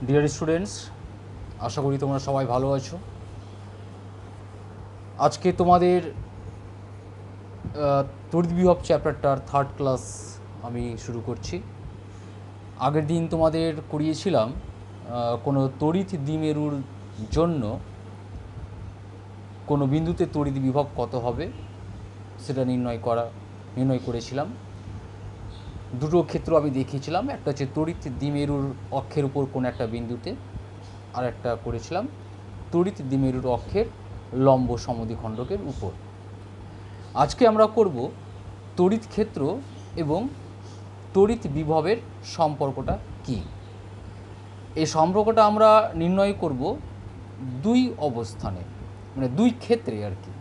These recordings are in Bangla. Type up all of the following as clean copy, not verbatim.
ডিয়ার স্টুডেন্টস, আশা করি তোমরা সবাই ভালো আছো। আজকে তোমাদের তড়িৎ বিভব চ্যাপ্টারটার থার্ড ক্লাস আমি শুরু করছি। আগের দিন তোমাদের করিয়েছিলাম কোনো তড়িৎ দ্বিমেরুর জন্য কোনো বিন্দুতে তড়িৎ বিভব কত হবে সেটা নির্ণয় করেছিলাম। দুটো ক্ষেত্র আমি দেখিয়েছিলাম, একটা হচ্ছে তড়িৎ দ্বিমেরুর অক্ষের উপর কোনো একটা বিন্দুতে, আর একটা করেছিলাম তড়িৎ দ্বিমেরুর অক্ষের লম্ব সমদ্বিখণ্ডকের উপর। আজকে আমরা করব তড়িৎ ক্ষেত্র এবং তড়িৎ বিভবের সম্পর্কটা কী। এই সম্পর্কটা আমরা নির্ণয় করব দুই অবস্থানে, মানে দুই ক্ষেত্রে আর কি।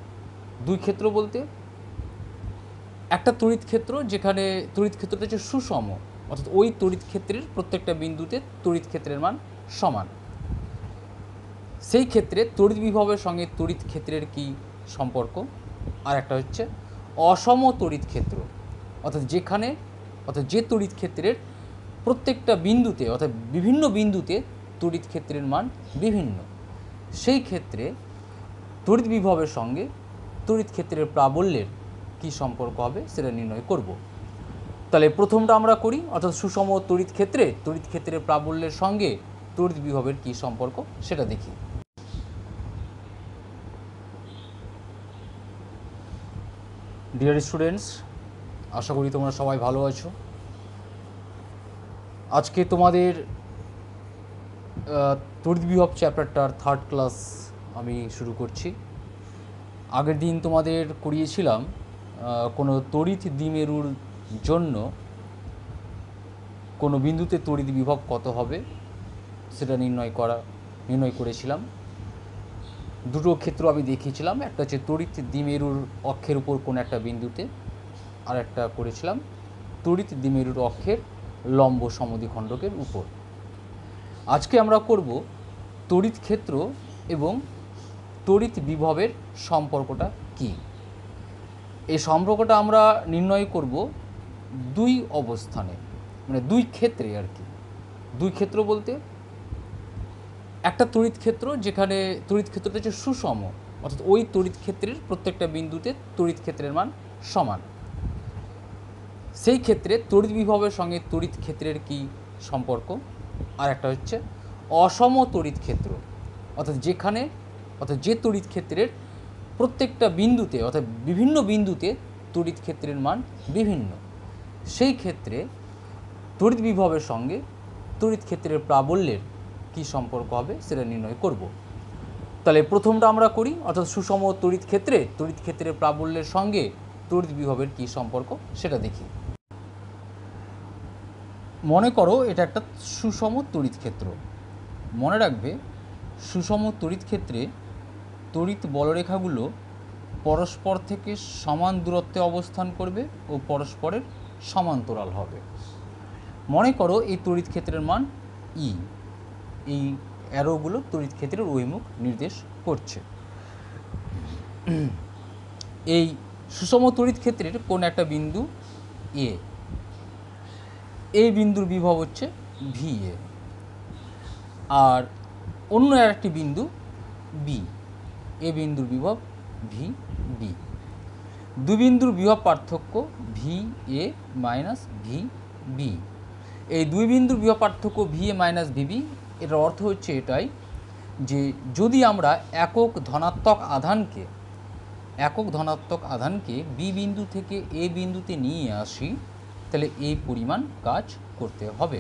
দুই ক্ষেত্র বলতে একটা তড়িৎ ক্ষেত্র যেখানে তড়িৎ ক্ষেত্রটা হচ্ছে সুষম, অর্থাৎ ওই তড়িৎ ক্ষেত্রের প্রত্যেকটা বিন্দুতে তড়িৎ ক্ষেত্রের মান সমান। সেই ক্ষেত্রে তড়িৎ বিভবের সঙ্গে তড়িৎ ক্ষেত্রের কি সম্পর্ক। আর একটা হচ্ছে অসম তড়িৎ ক্ষেত্র, অর্থাৎ যে তড়িৎ ক্ষেত্রের প্রত্যেকটা বিন্দুতে অর্থাৎ বিভিন্ন বিন্দুতে তড়িৎ ক্ষেত্রের মান বিভিন্ন, সেই ক্ষেত্রে তড়িৎ বিভবের সঙ্গে তড়িৎ ক্ষেত্রের প্রাবল্যের কি সম্পর্ক হবে সেটা নির্ণয় করব। তাহলে প্রথমটা আমরা করি, অর্থাৎ সুষম তড়িৎ ক্ষেত্রের প্রাবল্যের সঙ্গে তড়িৎ বিভবের কি সম্পর্ক সেটা দেখি। ডিয়ার স্টুডেন্টস, আশা করি তোমরা সবাই ভালো আছো। আজকে তোমাদের তড়িৎ বিভব চ্যাপ্টারটার থার্ড ক্লাস আমি শুরু করছি। আগের দিন তোমাদের করিয়েছিলাম কোনো তড়িৎ দ্বিমেরুর জন্য কোনো বিন্দুতে তড়িৎ বিভব কত হবে সেটা নির্ণয় করেছিলাম। দুটো ক্ষেত্র আমি দেখিয়েছিলাম, একটা হচ্ছে তড়িৎ দ্বিমেরুর অক্ষের উপর কোনো একটা বিন্দুতে, আর একটা করেছিলাম তড়িৎ দ্বিমেরুর অক্ষের লম্ব সমদ্বিখণ্ডকের উপর। আজকে আমরা করব তড়িৎ ক্ষেত্র এবং তড়িৎ বিভবের সম্পর্কটা কী। এই সম্পর্কটা আমরা নির্ণয় করব দুই অবস্থানে, মানে দুই ক্ষেত্রে আর কি। দুই ক্ষেত্র বলতে একটা তড়িৎ ক্ষেত্র যেখানে তড়িৎ ক্ষেত্রটা হচ্ছে সুষম, অর্থাৎ ওই তড়িৎ ক্ষেত্রের প্রত্যেকটা বিন্দুতে তড়িৎ ক্ষেত্রের মান সমান। সেই ক্ষেত্রে তড়িৎ বিভবের সঙ্গে তড়িৎ ক্ষেত্রের কি সম্পর্ক। আর একটা হচ্ছে অসম তড়িৎ ক্ষেত্র, অর্থাৎ যে তড়িৎ ক্ষেত্রের প্রত্যেকটা বিন্দুতে অর্থাৎ বিভিন্ন বিন্দুতে তড়িৎ ক্ষেত্রের মান বিভিন্ন, সেই ক্ষেত্রে তড়িৎ বিভবের সঙ্গে তড়িৎ ক্ষেত্রের প্রাবল্যের কি সম্পর্ক হবে সেটা নির্ণয় করব। তাহলে প্রথমটা আমরা করি, অর্থাৎ সুষম তড়িৎ ক্ষেত্রের প্রাবল্যের সঙ্গে তড়িৎ বিভবের কি সম্পর্ক সেটা দেখি। মনে করো এটা একটা সুষম তড়িৎ ক্ষেত্র। মনে রাখবে, সুষম তড়িৎ ক্ষেত্রে তড়িৎ বলরেখাগুলো পরস্পর থেকে সমান দূরত্বে অবস্থান করবে ও পরস্পরের সমান্তরাল হবে। মনে করো এই তড়িৎ ক্ষেত্রের মান ই, এই অ্যারোগুলো তড়িৎ ক্ষেত্রের অভিমুখ নির্দেশ করছে। এই সুষম তড়িৎ ক্ষেত্রের কোন একটা বিন্দু এ, এই বিন্দুর বিভব হচ্ছে ভি এ, আর অন্য একটি বিন্দু বি, এ বিন্দুর বিভব ভি বি। দুই বিন্দুর বিভব পার্থক্য V A minus V B. এই দুই বিন্দুর বিভব পার্থক্য V A minus V B, এটার অর্থ হচ্ছে এটাই যে যদি আমরা একক ধনাত্মক আধানকে বি বিন্দু থেকে এ বিন্দুতে নিয়ে আসি, তাহলে এই পরিমাণ কাজ করতে হবে।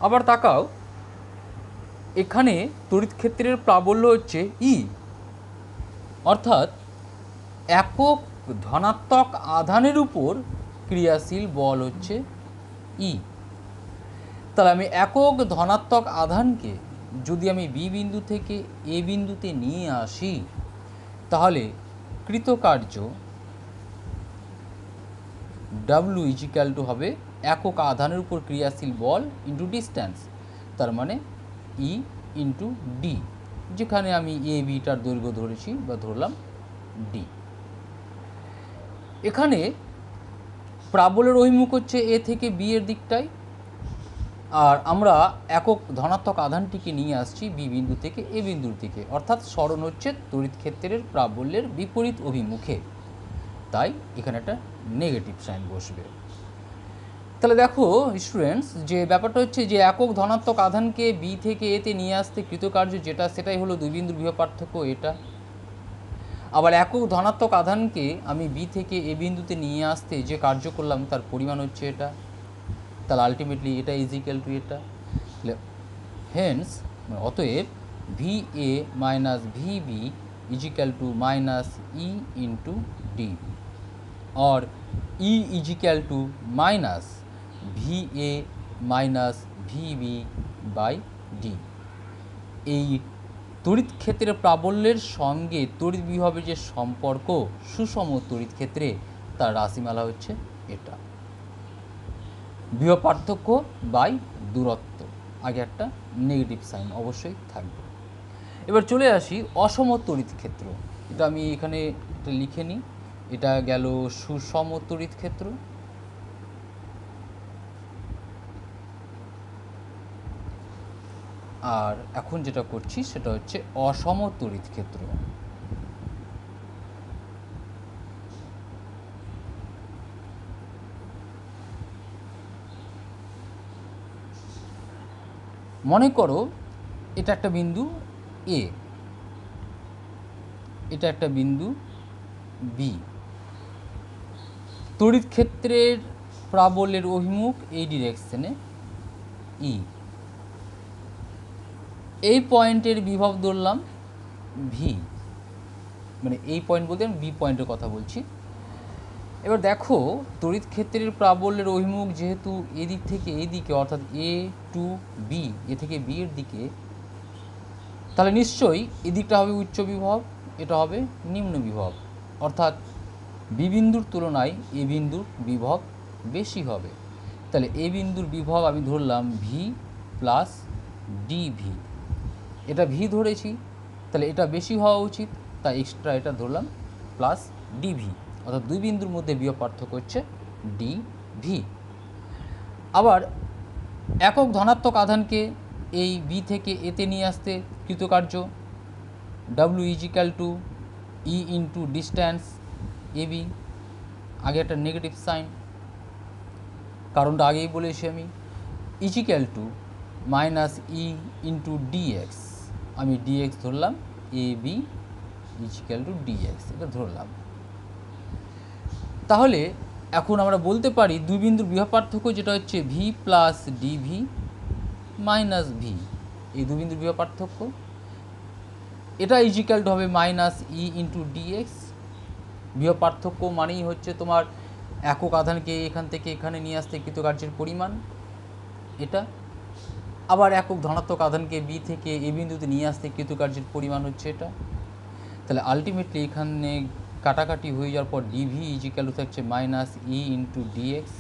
আবার তাকাও, এখানে তড়িৎ ক্ষেত্রের প্রাবল্য হচ্ছে ই, অর্থাৎ একক ধনাত্মক আধানের উপর ক্রিয়াশীল বল হচ্ছে ই। তাহলে আমি একক ধনাত্মক আধানকে যদি আমি বি বিন্দু থেকে এ বিন্দুতে নিয়ে আসি, তাহলে কৃতকার্য ডাব্লু ইজিক্যাল টু হবে একক আধানের উপর ক্রিয়াশীল বল ইন্টু ডিস্ট্যান্স, তার মানে ই ইন্টু ডি, যেখানে আমি এ বিটার দৈর্ঘ্য ধরেছি বা ধরলাম ডি। এখানে প্রাবল্যের অভিমুখ হচ্ছে এ থেকে বি এর দিকটাই, আর আমরা একক ধনাত্মক আধানটিকে নিয়ে আসছি বি বিন্দু থেকে এ বিন্দুর দিকে, অর্থাৎ সরণ হচ্ছে তড়িৎ ক্ষেত্রের প্রাবল্যের বিপরীত অভিমুখে, তাই এখানে একটা নেগেটিভ সাইন বসবে। তাহলে দেখো স্টুডেন্টস, যে ব্যাপারটা হচ্ছে যে একক ধনাত্মক আধানকে বি থেকে এতে নিয়ে আসতে কৃতকার্য যেটা, সেটাই হলো দুই বিন্দুর বিভব পার্থক্য এটা। আবার একক ধনাত্মক আধানকে আমি বি থেকে এ বিন্দুতে নিয়ে আসতে যে কার্য করলাম তার পরিমাণ হচ্ছে এটা। তাহলে আলটিমেটলি এটা ইজ ইকুয়াল টু এটা। হেন্স অতএব V A minus V B is equal to minus E into D, और E is equal to minus V A minus V B by D. এই তড়িৎ ক্ষেত্রের প্রাবল্যের সঙ্গে তড়িৎ বিভবের যে সম্পর্ক সুষম তড়িৎ ক্ষেত্রে তার রাশিমালা হচ্ছে এটা, বিভব পার্থক্য বাই দূরত্ব। আগে একটা নেগেটিভ সাইন অবশ্যই থাকবে। এবার চলে আসি অসম তড়িৎ ক্ষেত্র। এটা আমি এখানে এটা লিখে নিই, এটা গেল সুষম তড়িৎ ক্ষেত্র। আর এখন যেটা করছি সেটা হচ্ছে অসম তড়িৎ ক্ষেত্র। মনে করো এটা একটা বিন্দু এ, এটা একটা বিন্দু বি, তড়িৎ ক্ষেত্রের প্রাবল্যের অভিমুখ এই ডিরেকশনে ই, এই পয়েন্টের বিভব ধরলাম ভি, মানে এই পয়েন্ট বলতে আমি বি পয়েন্টের কথা বলছি। এবার দেখো তড়িৎ ক্ষেত্রের প্রাবল্যের অভিমুখ যেহেতু এদিক থেকে এই দিকে, অর্থাৎ এ টু বি, এ থেকে বি এর দিকে, তাহলে নিশ্চয়ই এদিকটা হবে উচ্চ বিভব, এটা হবে নিম্ন বিভব, অর্থাৎ বি বিন্দুর তুলনায় এ বিন্দুর বিভব বেশি হবে। তাহলে এ বিন্দুর বিভব আমি ধরলাম ভি প্লাস ডিভি, এটা ভি ধরেছি, তাহলে এটা বেশি হওয়া উচিত, তাই এক্সট্রা এটা ধরলাম প্লাস ডিভি, অর্থাৎ দুই বিন্দুর মধ্যে বিভব পার্থক্য হচ্ছে ডিভি। আবার একক ধনাত্মক আধানকে এই বি থেকে এতে নিয়ে আসতে কৃতকার্য W is equal to E into distance A B. আগে একটা নেগেটিভ সাইন, কারণটা আগেই বলেছি আমি, is equal to minus E into dx, আমি ডিএক্স ধরলাম, A B is equal to dx এটা ধরলাম। তাহলে এখন আমরা বলতে পারি দুই বিন্দুর বিভব পার্থক্য যেটা হচ্ছে V plus D V minus V, এই দুই বিন্দুর বিভব পার্থক্য এটা ইজ ইকুয়াল টু হবে মাইনাস ই ইন্টু ডিএক্স। বিভব পার্থক্য মানেই হচ্ছে তোমার একক আধানকে এখান থেকে এখানে নিয়ে আসতে কৃতকার্যের পরিমাণ এটা, আবার একক ধনাত্মক আধানকে বি থেকে এ বিন্দুতে নিয়ে আসতে কৃতকার্যের পরিমাণ হচ্ছে এটা। তাহলে আলটিমেটলি এখানে কাটাকাটি হয়ে যাওয়ার পর ডিভি ইজ ইকুয়াল টু থাকছে মাইনাস ই ইন্টু ডিএক্স,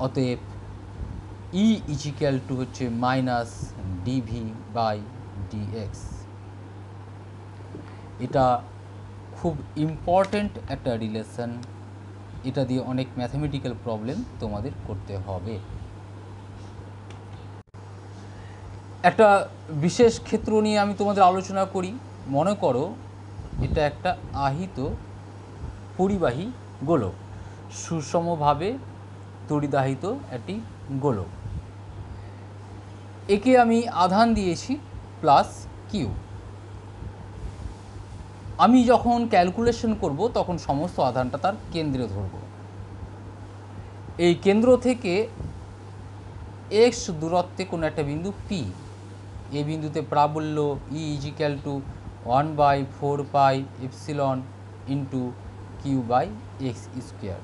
অতএব ই ইজ ইকুয়াল টু হচ্ছে মাইনাস ডিভি বাই ডিএক্স। এটা খুব ইম্পর্ট্যান্ট একটা রিলেশন, এটা দিয়ে অনেক ম্যাথমেটিক্যাল প্রবলেম তোমাদের করতে হবে। একটা বিশেষ ক্ষেত্র নিয়ে আমি তোমাদের আলোচনা করি। মনে করো এটা একটা আহিত পরিবাহী গোলক, সুষমভাবে তড়িদাহিত একটি গোলক, একে আমি আধান দিয়েছি প্লাস কিউ। আমি যখন ক্যালকুলেশন করব তখন সমস্ত আধানটা তার কেন্দ্রে ধরব। এই কেন্দ্র থেকে এক্স দূরত্বে কোনো একটা বিন্দু পি, এই বিন্দুতে প্রাবল্য E is equal to 1/4 pi epsilon into Q by x square.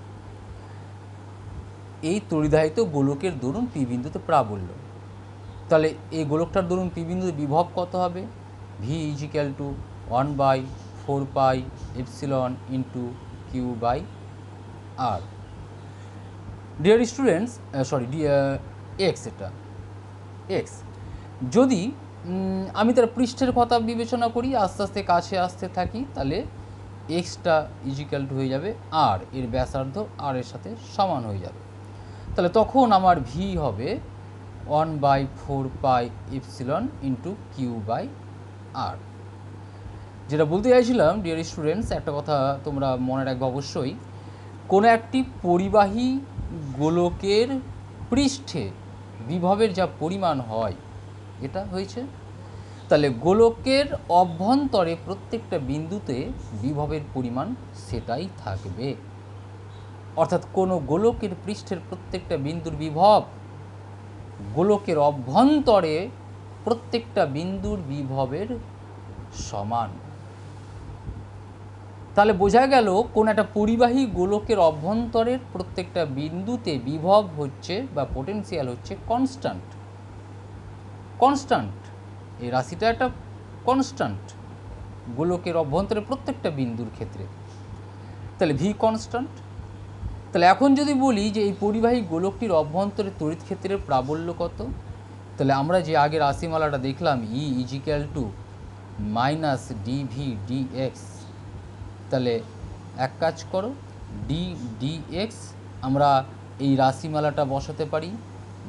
এই তড়িদাহিত গোলকের দরুন পি বিন্দুতে প্রাবল্য। তাহলে এই গোলকটার দরুন পি বিন্দুতে বিভব কত হবে? V is equal to 1/4 pi epsilon into Q by R. Dear students, X, এটা এক্স। যদি আমি তার পৃষ্ঠের কথা বিবেচনা করি, আস্তে আস্তে কাছে আসতে থাকি, তাহলে এক্সটা ইজিক্যাল টু হয়ে যাবে আর, এর ব্যাসার্ধ আর এর সাথে সমান হয়ে যাবে। তাহলে তখন আমার ভি হবে 1/4 এপসিলন ইন্টু কিউ বাই আর। যেটা বলতে চাইছিলাম ডিয়ার স্টুডেন্টস, একটা কথা তোমরা মনে রাখবে অবশ্যই, কোনো একটি পরিবাহী গোলকের পৃষ্ঠে বিভবের যা পরিমাণ হয় এটা হয়েছে, তাহলে গোলকের অভ্যন্তরে প্রত্যেকটা বিন্দুতে বিভবের পরিমাণ সেটাই থাকবে। অর্থাৎ কোনো গোলকের পৃষ্ঠের প্রত্যেকটা বিন্দুর বিভব গোলকের অভ্যন্তরে প্রত্যেকটা বিন্দুর বিভবের সমান। তাহলে বোঝা গেল কোন একটা পরিবাহী গোলকের অভ্যন্তরের প্রত্যেকটা বিন্দুতে বিভব হচ্ছে বা পোটেনশিয়াল হচ্ছে কনস্ট্যান্ট। কনস্ট্যান্ট, এই রাশিটা একটা কনস্ট্যান্ট গোলকের অভ্যন্তরে প্রত্যেকটা বিন্দুর ক্ষেত্রে, তাহলে ভি কনস্ট্যান্ট। তাহলে এখন যদি বলি যে এই পরিবাহী গোলকটির অভ্যন্তরে তড়িৎ ক্ষেত্রের প্রাবল্য কত, তাহলে আমরা যে আগে রাশিমালাটা দেখলাম E is equal to minus dv dx, তাহলে এক কাজ করো ডি ডিএক্স আমরা এই রাশিমালাটা বসাতে পারি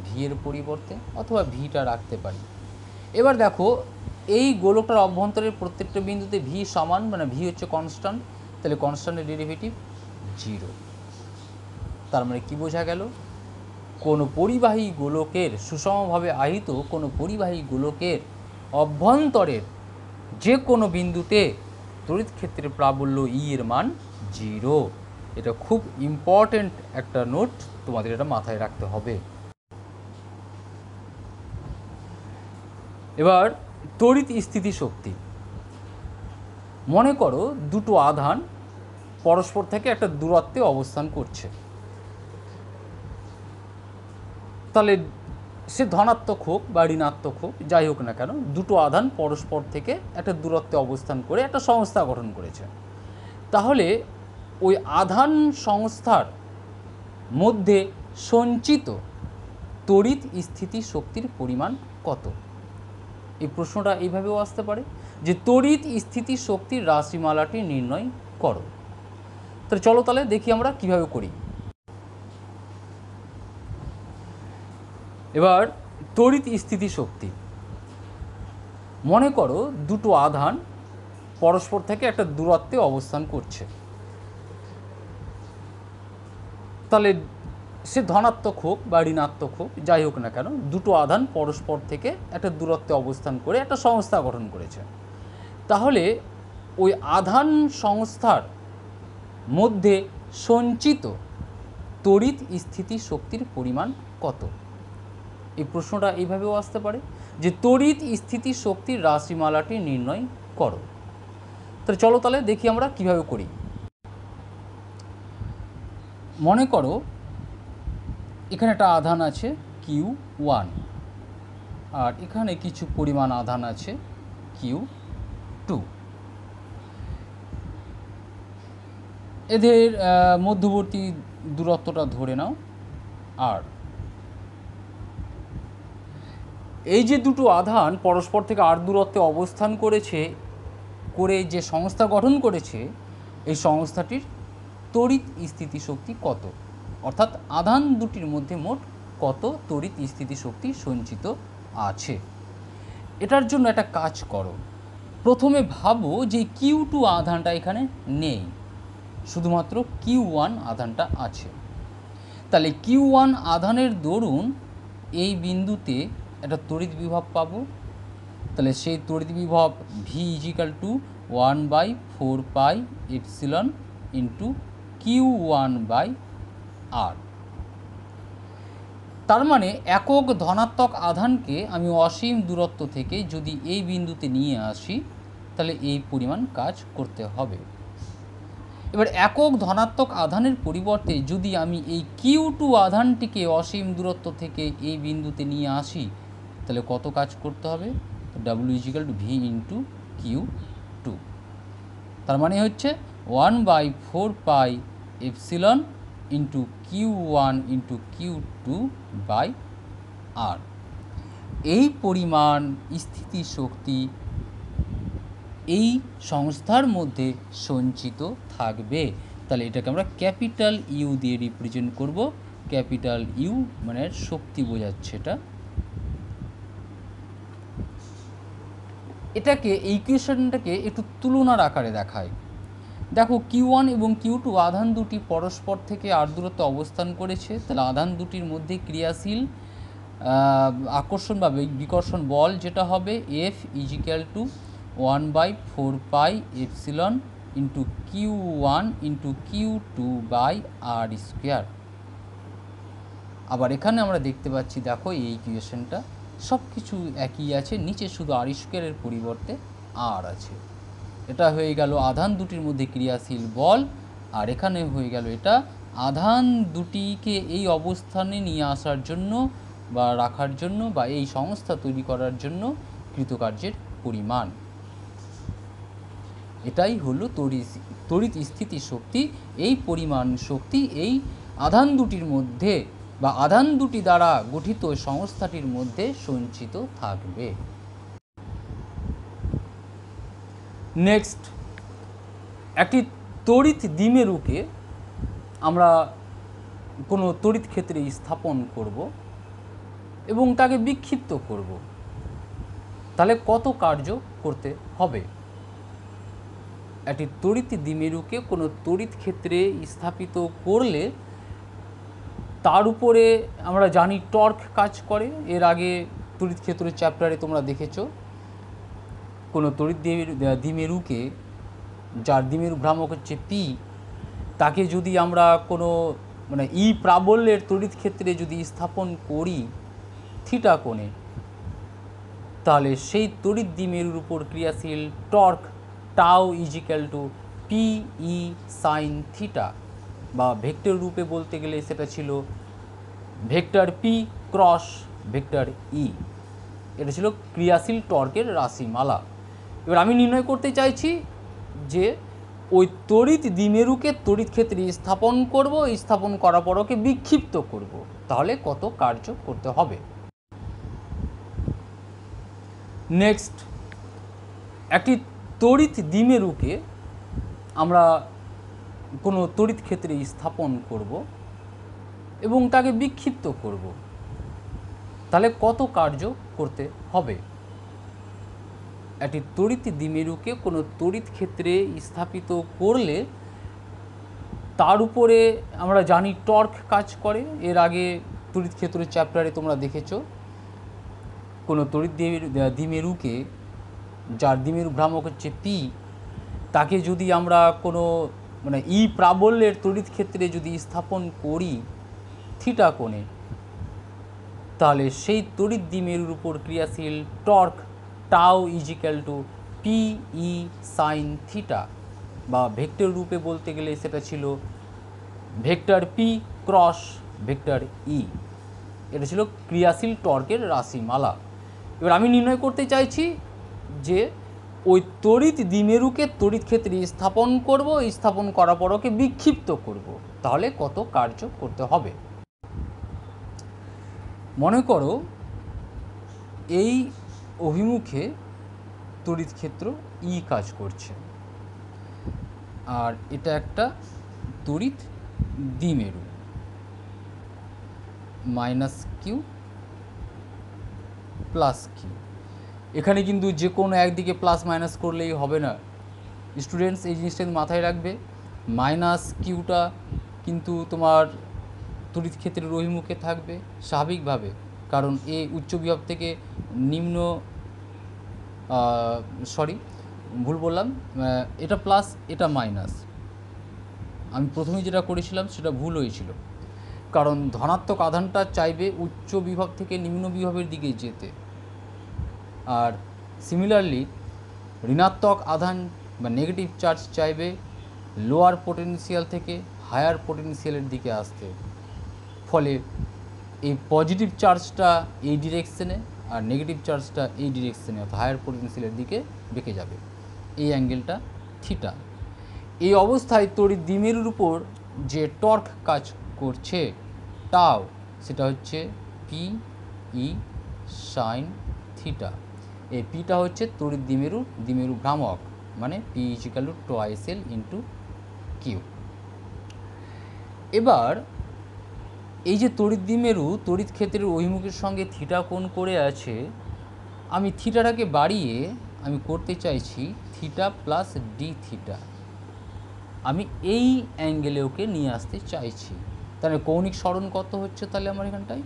ভি এর পরিবর্তে, অথবা ভিটা রাখতে পারি। এবার দেখো এই গোলকটার অভ্যন্তরের প্রত্যেকটা বিন্দুতে ভি সমান, মানে ভি হচ্ছে কনস্ট্যান্ট, তাহলে কনস্ট্যান্টের ডেরিভেটিভ 0। তার মানে কি বোঝা গেল, কোনো পরিবাহী গোলকের সুষমভাবে আহিত কোনো পরিবাহী গোলকের অভ্যন্তরের যে কোনো বিন্দুতে তড়িৎ ক্ষেত্রের প্রাবল্য ই এর মান 0। এটা খুব ইম্পর্টেন্ট একটা নোট, তোমাদের এটা মাথায় রাখতে হবে। এবার তড়িৎ স্থিতিশক্তি, মনে করো দুটো আধান পরস্পর থেকে একটা দূরত্বে অবস্থান করছে, তাহলে সে ধনাত্মক হোক বা ঋণাত্মক হোক যাই হোক না কেন, দুটো আধান পরস্পর থেকে একটা দূরত্বে অবস্থান করে একটা সংস্থা গঠন করেছে। তাহলে ওই আধান সংস্থার মধ্যে সঞ্চিত তড়িৎ স্থিতি শক্তির পরিমাণ কত? এই প্রশ্নটা এইভাবেও আসতে পারে যে তড়িৎ স্থিতি শক্তির রাশিমালাটি নির্ণয় করো। তাহলে চলো তাহলে দেখি আমরা কিভাবে করি। এবার তড়িৎ স্থিতি শক্তি, মনে করো দুটো আধান পরস্পর থেকে একটা দূরত্বে অবস্থান করছে, তাহলে সে ধনাত্মক হোক বা ঋণাত্মক হোক যাই হোক না কেন, দুটো আধান পরস্পর থেকে একটা দূরত্বে অবস্থান করে একটা সংস্থা গঠন করেছে। তাহলে ওই আধান সংস্থার মধ্যে সঞ্চিত তড়িৎ স্থিতি শক্তির পরিমাণ কত? এই প্রশ্নটা এইভাবেও আসতে পারে যে তড়িৎ স্থিতি শক্তির রাশিমালাটি নির্ণয় করো। তাহলে চলো তাহলে দেখি আমরা কিভাবে করি। মনে করো এখানে একটা আধান আছে Q1 আর এখানে কিছু পরিমাণ আধান আছে Q2। এদের মধ্যবর্তী দূরত্বটা ধরে নাও আর। এই যে দুটো আধান পরস্পর থেকে আর দূরত্বে অবস্থান করেছে, করে যে সংস্থা গঠন করেছে, এই সংস্থাটির তড়িৎ স্থিতি শক্তি কত? অর্থাৎ আধান দুটির মধ্যে মোট কত তড়িৎ স্থিতি শক্তি সঞ্চিত আছে। এটার জন্য একটা কাজ করো, প্রথমে ভাবো যে Q2 আধানটা এখানে নেই, শুধুমাত্র Q1 আধানটা আছে। তাহলে Q1 আধানের দরুন এই বিন্দুতে একটা তড়িৎ বিভব পাবো। তাহলে সেই তড়িৎ বিভব V is equal to 1/4 epsilon into Q1/R। তার মানে একক ধনাত্মক আধানকে আমি অসীম দূরত্ব থেকে যদি এই বিন্দুতে নিয়ে আসি তাহলে এই পরিমাণ কাজ করতে হবে। এবার একক ধনাত্মক আধানের পরিবর্তে যদি আমি এই Q2 আধানটিকে অসীম দূরত্ব থেকে এই বিন্দুতে নিয়ে আসি তাহলে কত কাজ করতে হবে? W is equal to V into Q2। তার মানে হচ্ছে 1/4 epsilon into Q1 into Q2/R। এই পরিমাণ স্থিতি শক্তি এই সংস্থার মধ্যে সঞ্চিত থাকবে। তাহলে এটাকে আমরা ক্যাপিটাল ইউ দিয়ে রিপ্রেজেন্ট করব। ক্যাপিটাল ইউ মানে শক্তি বোঝাচ্ছে এটা এটাকে এই ইকুয়েশনটাকে একটু তুলনার আকারে দেখায়। দেখো Q1 এবং Q2 আধান দুটি পরস্পর থেকে আর দূরত্বে অবস্থান করেছে, তাহলে আধান দুটির মধ্যে ক্রিয়াশীল আকর্ষণ বা বিকর্ষণ বল যেটা হবে F = 1/4 epsilon into Q1 into Q2/r²। আবার এখানে আমরা দেখতে পাচ্ছি, দেখো এই ইকুয়েশনটা সব কিছু একই আছে, নিচে শুধু r² এর পরিবর্তে r আছে। এটা হয়ে গেল আধান দুটির মধ্যে ক্রিয়াশীল বল, আর এখানে হয়ে গেল এটা আধান দুটিকে এই অবস্থানে নিয়ে আসার জন্য বা রাখার জন্য বা এই সংস্থা তৈরি করার জন্য কৃতকার্যের পরিমাণ। এটাই হলো তড়িৎ স্থিতি শক্তি। এই পরিমাণ শক্তি এই আধান দুটির মধ্যে বা আধান দুটি দ্বারা গঠিত সংস্থাটির মধ্যে সঞ্চিত থাকবে। নেক্সট, একটি তড়িৎ দ্বিমেরুকে আমরা কোনো তড়িৎ ক্ষেত্রে স্থাপন করব এবং তাকে বিক্ষিপ্ত করব, তাহলে কত কার্য করতে হবে? একটি তড়িৎ দ্বিমেরুকে কোনো তড়িৎ ক্ষেত্রে স্থাপিত করলে তার উপরে আমরা জানি টর্ক কাজ করে। এর আগে তড়িৎ ক্ষেত্রের চ্যাপ্টারে তোমরা দেখেছো, কোনো তড়িৎ দ্বিমেরুকে যার দ্বিমেরু ভ্রামক হচ্ছে পি, তাকে যদি আমরা কোনো ই প্রাবল্যের তড়িৎ ক্ষেত্রে যদি স্থাপন করি থিটা কোণে, তাহলে সেই তড়িৎ দ্বিমেরুর উপর ক্রিয়াশীল torque tau = PE sin theta, বা ভেক্টর রূপে বলতে গেলে সেটা ছিল vector P cross vector E। এটা ছিল ক্রিয়াশীল টর্কের রাশিমালা। এবার আমি নির্ণয় করতে চাইছি যে ওই তড়িৎ দ্বিমেরুকে তড়িৎ ক্ষেত্রে স্থাপন করব, স্থাপন করার পর ওকে বিক্ষিপ্ত করব, তাহলে কত কার্য করতে হবে। নেক্সট, একটি তড়িৎ দ্বিমেরুকে আমরা কোনো তড়িৎ ক্ষেত্রে স্থাপন করব এবং তাকে বিক্ষিপ্ত করব, তাহলে কত কার্য করতে হবে। একটি তড়িৎ দ্বিমেরুকে কোনো তড়িৎ ক্ষেত্রে স্থাপিত করলে তার উপরে আমরা জানি টর্ক কাজ করে। এর আগে তড়িৎ ক্ষেত্রের চ্যাপ্টারে তোমরা দেখেছো, কোনো তড়িৎ দ্বিমেরুকে যার দ্বিমেরু ভ্রামক হচ্ছে পি, তাকে যদি আমরা কোনো ই প্রাবল্যের তড়িৎ ক্ষেত্রে যদি স্থাপন করি থিটা কোণে, তাহলে সেই তড়িৎ দ্বিমেরুর উপর ক্রিয়াশীল torque tau = PE sin theta, বা ভেক্টর রূপে বলতে গেলে সেটা ছিল vector P cross vector E। এটা ছিল ক্রিয়াশীল টর্কের রাশিমালা। এবার আমি নির্ণয় করতে চাইছি যে ওই তড়িৎ দ্বিমেরুকে তড়িৎ ক্ষেত্রে স্থাপন করব, স্থাপন করার পর ওকে বিক্ষিপ্ত করব, তাহলে কত কার্য করতে হবে। মনে করো এই অভিমুখে তড়িৎ ক্ষেত্র ই কাজ করছে, আর এটা একটা তড়িৎ দ্বিমেরু -Q + Q। এখানে কিন্তু যে কোনো একদিকে প্লাস মাইনাস করলেই হবে না স্টুডেন্টস, এই জিনিসটা মাথায় রাখবে। -Qটা কিন্তু তোমার তড়িৎ ক্ষেত্রের অভিমুখে থাকবে স্বাভাবিকভাবে, কারণ এ উচ্চ বিভব থেকে নিম্ন, ভুল বললাম, এটা প্লাস এটা মাইনাস। আমি প্রথমে যেটা করেছিলাম সেটা ভুল হয়েছিল, কারণ ধনাত্মক আধানটা চাইবে উচ্চ বিভব থেকে নিম্ন বিভবের দিকে যেতে, আর সিমিলারলি ঋণাত্মক আধান বা নেগেটিভ চার্জ চাইবে লোয়ার পোটেনশিয়াল থেকে হায়ার পোটেনশিয়ালের দিকে আসতে। ফলে এই পজিটিভ চার্জটা এই ডিরেকশনে আর নেগেটিভ চার্জটা এই ডিরেকশনে, অর্থাৎ হায়ার পোটেনশিয়ালের দিকে বেঁকে যাবে। এই অ্যাঙ্গেলটা থিটা। এই অবস্থায় তড়িৎ দ্বিমেরুর উপর যে টর্ক কাজ করছে টাও, সেটা হচ্ছে PE sin থিটা। এই পিটা হচ্ছে তড়িৎ দ্বিমেরু ভ্রামক, মানে P = 2L × Q। এবার এই যে তড়িৎ দ্বিমেরু তড়িৎ ক্ষেত্রের অভিমুখের সঙ্গে থিটা কোণ করে আছে, আমি থিটাটাকে বাড়িয়ে আমি করতে চাইছি থিটা প্লাস ডি থিটা, আমি এই অ্যাঙ্গেলে ওকে নিয়ে আসতে চাইছি। তাহলে কৌণিক সরণ কত হচ্ছে তাহলে আমার এখানটায়?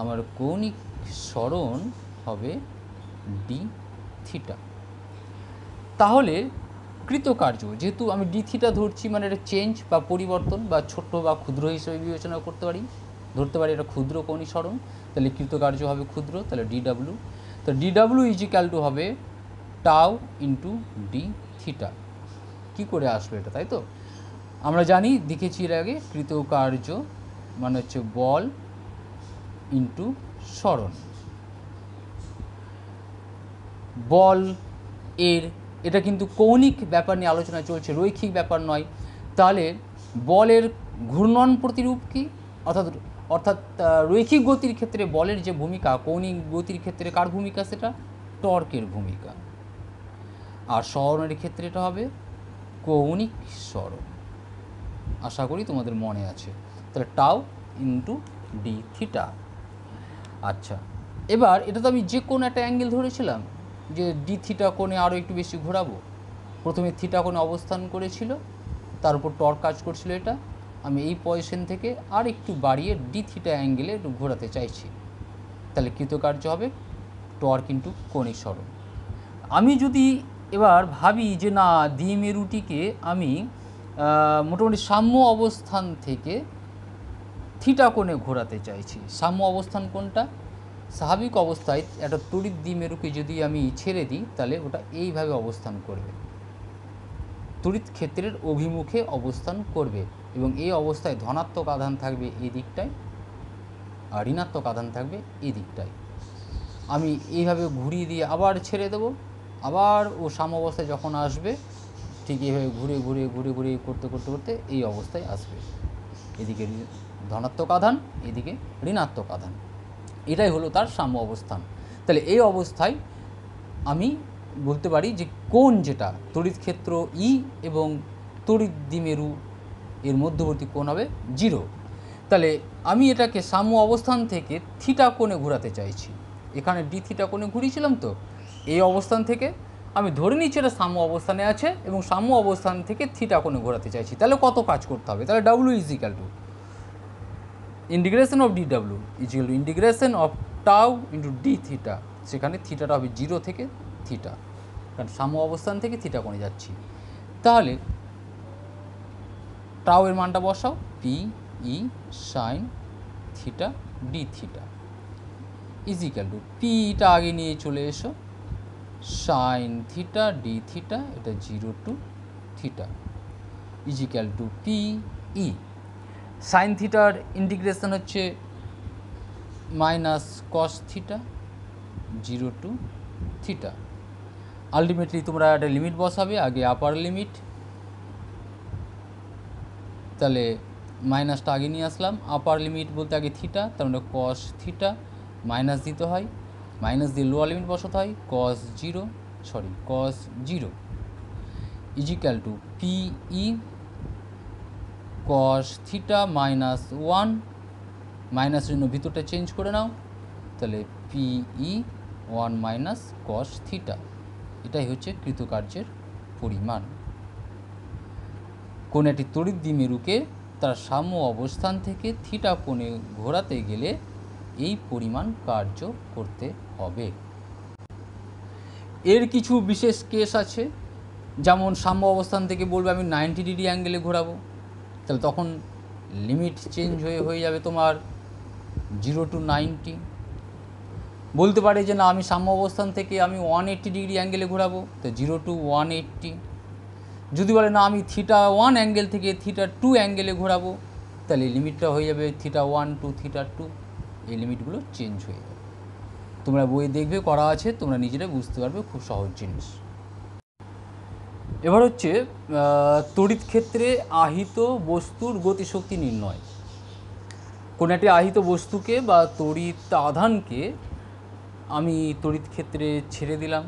আমার কৌণিক সরণ হবে ডি থিটা। তাহলে কৃতকার্য, যেহেতু আমি ডি থিটা ধরছি, মানে এটা চেঞ্জ বা পরিবর্তন বা ছোট বা ক্ষুদ্র হিসেবে বিবেচনা করতে পারি, ধরতে পারি এটা ক্ষুদ্র কৌণিক সরণ, তাহলে কৃতকার্য হবে ক্ষুদ্র, তাহলে ডিডাব্লিউ। তো ডিডাব্লিউ ইজিক্যাল টু হবে টাউ ইন্টু ডি থিটা। কী করে আসলো এটা, তাই তো? আমরা জানি, দেখেছি এর আগে, কৃতকার্য মানে হচ্ছে বল ইন্টু সরণ। বল এর, এটা কিন্তু কৌণিক ব্যাপার নিয়ে আলোচনা চলছে, রৈখিক ব্যাপার নয়। তাহলে বলের ঘূর্ণন প্রতিরূপ কী? অর্থাৎ রৈখিক গতির ক্ষেত্রে বলের যে ভূমিকা, কৌণিক গতির ক্ষেত্রে কার ভূমিকা? সেটা টর্কের ভূমিকা। আর সরণের ক্ষেত্রে এটা হবে কৌণিক সরণ। আশা করি তোমাদের মনে আছে। তাহলে টাউ ইন্টু ডি থিটা। আচ্ছা, এবার এটা তো আমি যে কোনো একটা অ্যাঙ্গেল ধরেছিলাম যে ডি থিটা কোণে আরও একটু বেশি ঘোরাবো। প্রথমে থিটা কোণে অবস্থান করেছিল, তার উপর টর্ক কাজ করছিল, এটা আমি এই পজিশন থেকে আর একটু বাড়িয়ে ডি থিটা অ্যাঙ্গেলে একটু ঘোরাতে চাইছি। তাহলে কৃতকার্য হবে টর্ক ইন্টু কৌণিক সরণ। আমি যদি এবার ভাবি যে না, দ্বিমেরুটিকে আমি মোটামুটি সাম্য অবস্থান থেকে থিটা কোণে ঘোরাতে চাইছি। সাম্য অবস্থান কোনটা? স্বাভাবিক অবস্থায় একটা তড়িৎ দ্বিমেরুকে যদি আমি ছেড়ে দিই, তাহলে ওটা এইভাবে অবস্থান করবে, তড়িৎ ক্ষেত্রের অভিমুখে অবস্থান করবে, এবং এই অবস্থায় ধনাত্মক আধান থাকবে এই দিকটায় আর ঋণাত্মক আধান থাকবে এই দিকটায়। আমি এইভাবে ঘুরিয়ে দিয়ে আবার ছেড়ে দেব, আবার ও সাম্য অবস্থায় যখন আসবে, ঠিক এইভাবে ঘুরে ঘুরে ঘুরে ঘুরে করতে করতে করতে এই অবস্থায় আসবে। এদিকে ধনাত্মক আধান, এদিকে ঋণাত্মক আধান, এটাই হলো তার সাম্য অবস্থান। তাহলে এই অবস্থায় আমি বলতে পারি যে কোণ যেটা, তড়িৎ ক্ষেত্র ই এবং তড়িৎ দ্বিমেরু এর মধ্যবর্তী কোণ হবে 0। তাহলে আমি এটাকে সাম্য অবস্থান থেকে থিটা কোণে ঘোরাতে চাইছি। এখানে ডি থিটা কোণে ঘুরিয়েছিলাম, তো এই অবস্থান থেকে আমি ধরে নিচ্ছি এটা সাম্য অবস্থানে আছে এবং সাম্য অবস্থান থেকে থিটা কোণে ঘোরাতে চাইছি। তাহলে কত কাজ করতে হবে? তাহলে W is equal two integration of D W is equal two integration of tau into D theta. সেখানে থিটাটা হবে 0 থেকে থিটা, কারণ সাম্য অবস্থান থেকে থিটা কোণে যাচ্ছি। তাহলে টাউ এর মানটা বসাও, P E sine theta D theta is equal two, পিটা আগে নিয়ে চলে এসো, সাইন থিটা ডি থিটা, এটা 0 to theta is equal to P E. Sine থিটার ইন্টিগ্রেশন হচ্ছে minus cos theta 0 to theta. Ultimately তোমরা একটা লিমিট বসাবে, আগে আপার লিমিট, তাহলে মাইনাসটা আগে নিয়ে আসলাম, আপার লিমিট বলতে আগে থিটা, তার মানে কস থিটা, মাইনাস দিতে হয়, মাইনাস দিয়ে লোয়ার লিমিট বসাতে হয়, cos 0 is equal to PE cos theta minus 1, minus জন্য ভিতরটা চেঞ্জ করে নাও, তাহলে পিই 1 মাইনাস কস থিটা। এটাই হচ্ছে কৃতকার্যের পরিমাণ। কোন একটি তড়িৎ দ্বিমেরুকে তার সাম্য অবস্থান থেকে থিটা কোণে ঘোরাতে গেলে এই পরিমাণ কার্য করতে হবে। এর কিছু বিশেষ কেস আছে, যেমন সাম্য অবস্থান থেকে বলবে আমি 90 ডিগ্রি অ্যাঙ্গেলে ঘোরাবো, তাহলে তখন লিমিট চেঞ্জ হয়ে যাবে তোমার 0 টু 90। বলতে পারে যে না, আমি সাম্য অবস্থান থেকে আমি 180 ডিগ্রি অ্যাঙ্গেলে ঘোরাবো, তো 0 টু 180। যদি বলে না, আমি থিটা 1 অ্যাঙ্গেল থেকে থিটা 2 অ্যাঙ্গেলে ঘোরাবো, তাহলে লিমিটটা হয়ে যাবে থিটা 1 টু থিটা 2, এই লিমিটগুলো চেঞ্জ হয়ে যাবে। তোমরা বই দেখবে করা আছে, তোমরা নিজেরা বুঝতে পারবে, খুব সহজ জিনিস। এবার হচ্ছে তড়িৎ ক্ষেত্রে আহিত বস্তুর গতিশক্তি নির্ণয়। কোনো একটি আহিত বস্তুকে বা তড়িৎ আধানকে আমি তড়িৎ ক্ষেত্রে ছেড়ে দিলাম।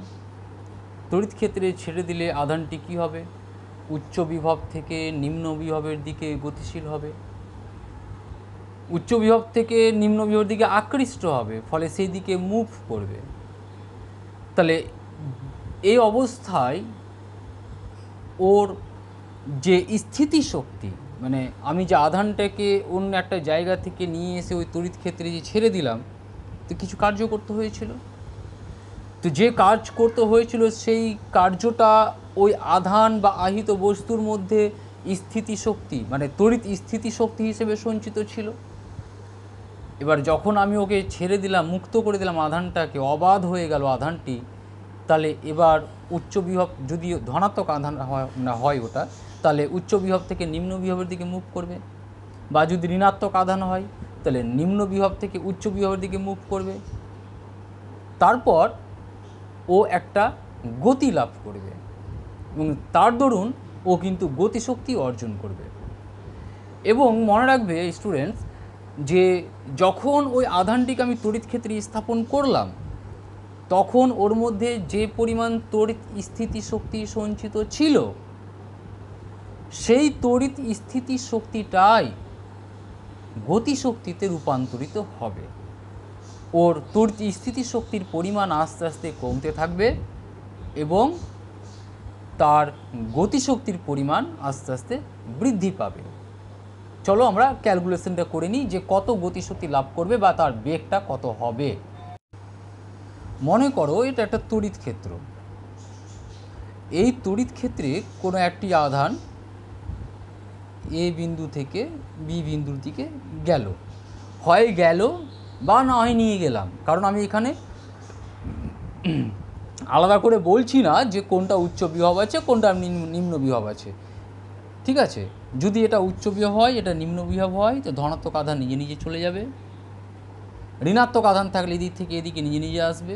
তড়িৎ ক্ষেত্রে ছেড়ে দিলে আধানটি কী হবে? উচ্চ বিভব থেকে নিম্ন বিভবের দিকে গতিশীল হবে, উচ্চ বিভব থেকে নিম্ন বিভবের দিকে আকৃষ্ট হবে, ফলে সেই দিকে মুভ করবে। তাহলে এই অবস্থায় ওর যে স্থিতিশক্তি, মানে আমি যে আধানটাকে অন্য একটা জায়গা থেকে নিয়ে এসে ওই তড়িৎ ক্ষেত্রে যে ছেড়ে দিলাম, তো কিছু কার্য করতে হয়েছিল। তো যে কাজ করতে হয়েছিল সেই কার্যটা ওই আধান বা আহিত বস্তুর মধ্যে স্থিতিশক্তি, মানে তড়িৎ স্থিতিশক্তি হিসেবে সঞ্চিত ছিল। এবার যখন আমি ওকে ছেড়ে দিলাম, মুক্ত করে দিলাম আধানটাকে, অবাধ হয়ে গেল আধানটি, তাহলে এবার উচ্চ বিভব, যদি ধনাত্মক আধান হয় ওটা, তাহলে উচ্চ বিভব থেকে নিম্ন বিভবের দিকে মুভ করবে, বা যদি ঋণাত্মক আধান হয় তাহলে নিম্ন বিভব থেকে উচ্চ বিভবের দিকে মুভ করবে। তারপর ও একটা গতি লাভ করবে এবং তার দরুন ও কিন্তু গতিশক্তি অর্জন করবে। এবং মনে রাখবে স্টুডেন্টস, যে যখন ওই আধানটিকে আমি তড়িৎ ক্ষেত্রে স্থাপন করলাম, তখন ওর মধ্যে যে পরিমাণ তড়িৎ স্থিতিশক্তি সঞ্চিত ছিল, সেই তড়িৎ স্থিতিশক্তিটাই গতিশক্তিতে রূপান্তরিত হবে। ওর তড়িৎ স্থিতিশক্তির পরিমাণ আস্তে আস্তে কমতে থাকবে এবং তার গতিশক্তির পরিমাণ আস্তে আস্তে বৃদ্ধি পাবে। চলো আমরা ক্যালকুলেশনটা করে নিই যে কত গতিশক্তি লাভ করবে বা তার বেগটা কত হবে। মনে করো এটা একটা তড়িৎ ক্ষেত্র। এই তড়িৎ ক্ষেত্রে কোনো একটি আধান এ বিন্দু থেকে বি বিন্দুর দিকে গেল, হয় গেল বা না হয় নিয়ে গেলাম, কারণ আমি এখানে আলাদা করে বলছি না যে কোনটা উচ্চ বিভব আছে কোনটা নিম্ন বিভব আছে, ঠিক আছে। যদি এটা উচ্চ বিভব হয়, এটা নিম্ন বিভব হয়, তো ধনাত্মক আধান নিজে নিজে চলে যাবে, ঋণাত্মক আধান থাকলে এদিক থেকে এদিকে নিজে নিজে আসবে।